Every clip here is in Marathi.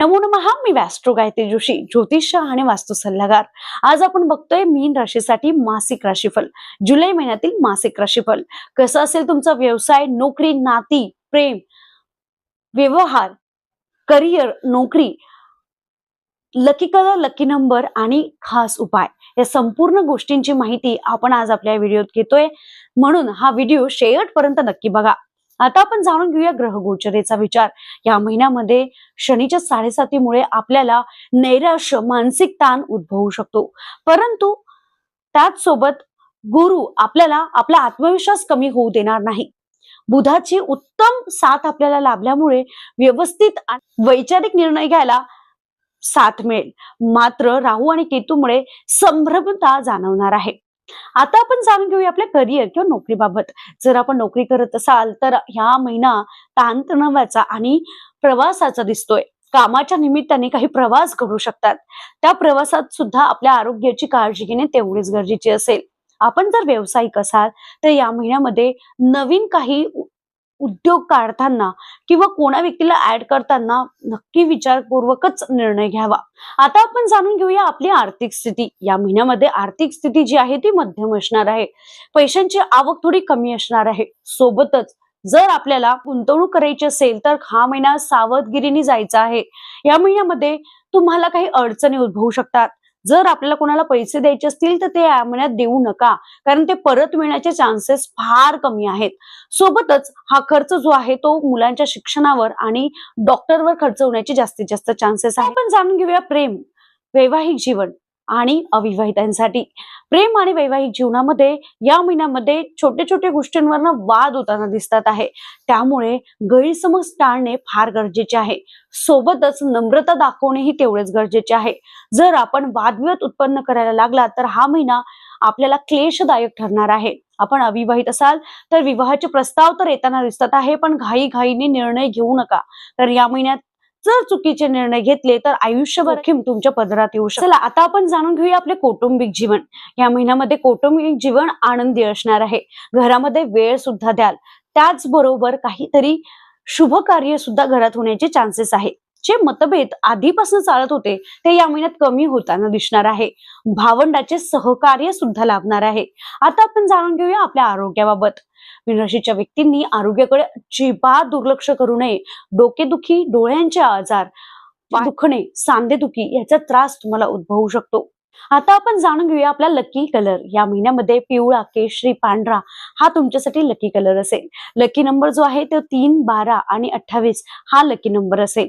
नमो नमः. मी वॅस्ट्रो गायत्री जोशी, ज्योतिष आणि वास्तू सल्लागार. आज आपण बघतोय मीन राशीसाठी मासिक राशीफल. जुलै महिन्यातील मासिक राशीफल कसं असेल तुमचा व्यवसाय, नोकरी, नाती, प्रेम, व्यवहार, करिअर, नोकरी, लकी कलर, लकी नंबर आणि खास उपाय या संपूर्ण गोष्टींची माहिती आपण आज आपल्या व्हिडिओत घेतोय, म्हणून हा व्हिडिओ शेवटपर्यंत नक्की बघा. आता आपण जाणून घेऊया ग्रह गोचरेचा विचार. या महिन्यामध्ये शनीच्या 7.5मुळे आपल्याला नैराश्य, मानसिक ताण उद्भवू शकतो, परंतु त्याच सोबत गुरु आपल्याला आपला आत्मविश्वास कमी होऊ देणार नाही. बुधाची उत्तम साथ आपल्याला लाभल्यामुळे व्यवस्थित वैचारिक निर्णय घ्यायला साथ मिळेल. मात्र राहू आणि केतूमुळे संभ्रमता जाणवणार आहे. आता आपण जाणून घेऊया आपल्या करिअर किंवा नोकरीबाबत. जर आपण नोकरी करत असाल तर ह्या महिना ताणतणावाचा आणि प्रवासाचा दिसतोय. कामाच्या निमित्ताने काही प्रवास घडू शकतात. त्या प्रवासात सुद्धा आपल्या आरोग्याची काळजी घेणे तेवढेच गरजेचे असेल. आपण जर व्यावसायिक असाल तर या महिन्यामध्ये नवीन काही उद्योग काढताना किंवा कोणा व्यक्तीला ऍड करताना नक्की विचारपूर्वकच निर्णय घ्यावा. आता आपण जाणून घेऊया आपली आर्थिक स्थिती. या महिन्यामध्ये आर्थिक स्थिती जी आहे ती मध्यम असणार आहे. पैशांची आवक थोडी कमी असणार आहे. सोबतच जर आपल्याला गुंतवणूक करायची असेल तर हा महिना सावधगिरीने जायचा आहे. या महिन्यामध्ये तुम्हाला काही अडचणी उद्भवू शकतात. जर आपल्याला कोणाला पैसे द्यायचे असतील तर ते या महिन्यात देऊ नका, कारण ते परत मिळण्याचे चान्सेस फार कमी आहेत. सोबतच हा खर्च जो आहे तो मुलांच्या शिक्षणावर आणि डॉक्टरवर खर्च होण्याचे जास्तीत जास्त चान्सेस आहे. आपण जाणून घेऊया प्रेम, वैवाहिक जीवन आणि अविवाहितांसाठी. प्रेम आणि वैवाहिक जीवनामध्ये या महिन्यामध्ये छोट्या छोट्या गोष्टींवर वाद होताना दिसतात आहे. त्यामुळे गैरसमज टाळणे फार गरजेचे आहे. सोबतच नम्रता दाखवणेही तेवढेच गरजेचे आहे. जर आपण वादविवाद उत्पन्न करायला लागला तर हा महिना आपल्याला क्लेशदायक ठरणार आहे. आपण अविवाहित असाल तर विवाहाचे प्रस्ताव तर येताना दिसतात आहे, पण घाईघाईने निर्णय घेऊ नका, तर या महिन्यात जर चुकीचे निर्णय घेतले तर आयुष्यभर जोखीम तुमच्या पदरात येऊ शकते. चला आता आपण जाणून घेऊया आपले कौटुंबिक जीवन. या महिन्यामध्ये कौटुंबिक जीवन आनंदी असणार आहे. घरामध्ये वेळ सुद्धा द्याल. त्याचबरोबर काहीतरी शुभ कार्य सुद्धा घरात होण्याचे चान्सेस आहे. जे मतभेद आधीपासून चालत होते ते या महिन्यात कमी होताना दिसणार आहे. भावंडाचे सहकार्य सुद्धा लाभणार आहे. आता आपण जाणून घेऊया आपल्या आरोग्याबाबत. मीन राशीच्या व्यक्तींनी आरोग्याकडे अजिबात दुर्लक्ष करू नये. डोकेदुखी, डोळ्यांचे आजार, दुखणे, सांधेदुखी याचा त्रास तुम्हाला उद्भवू शकतो. आता आपण जाणून घेऊया आपला लकी कलर. या महिन्यामध्ये पिवळा, केशरी, पांढरा हा तुमच्यासाठी लकी कलर असेल. लकी नंबर जो आहे तो 3, 12 आणि 28 हा लकी नंबर असेल.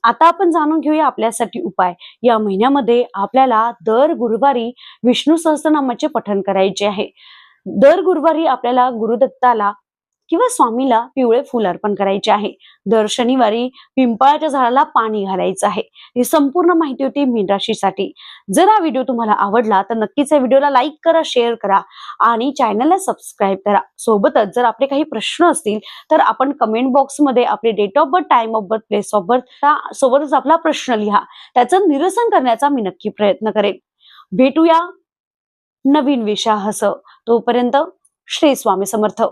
आता आपण जाणून घेऊया आपल्यासाठी उपाय. या महिन्यामध्ये आपल्याला दर गुरुवारी विष्णू सहस्त्रनामाचे पठण करायचे आहे. दर गुरुवारी आपल्याला गुरुदत्ताला किंवा स्वामीला पिवळे फूल अर्पण करायचे आहे. दर शनिवारी पिंपळाच्या झाडाला पाणी घालायचं आहे. ही संपूर्ण माहिती होती मीन राशीसाठी. जर हा व्हिडिओ तुम्हाला आवडला तर नक्कीच या व्हिडिओला लाईक करा, शेअर करा आणि चॅनलला सबस्क्राईब करा. सोबतच जर आपले काही प्रश्न असतील तर आपण कमेंट बॉक्समध्ये आपले date of birth, time of birth, place of birth सोबतच आपला प्रश्न लिहा. त्याचं निरसन करण्याचा मी नक्की प्रयत्न करेन. भेटूया नवीन विषयासह. तोपर्यंत श्री स्वामी समर्थ.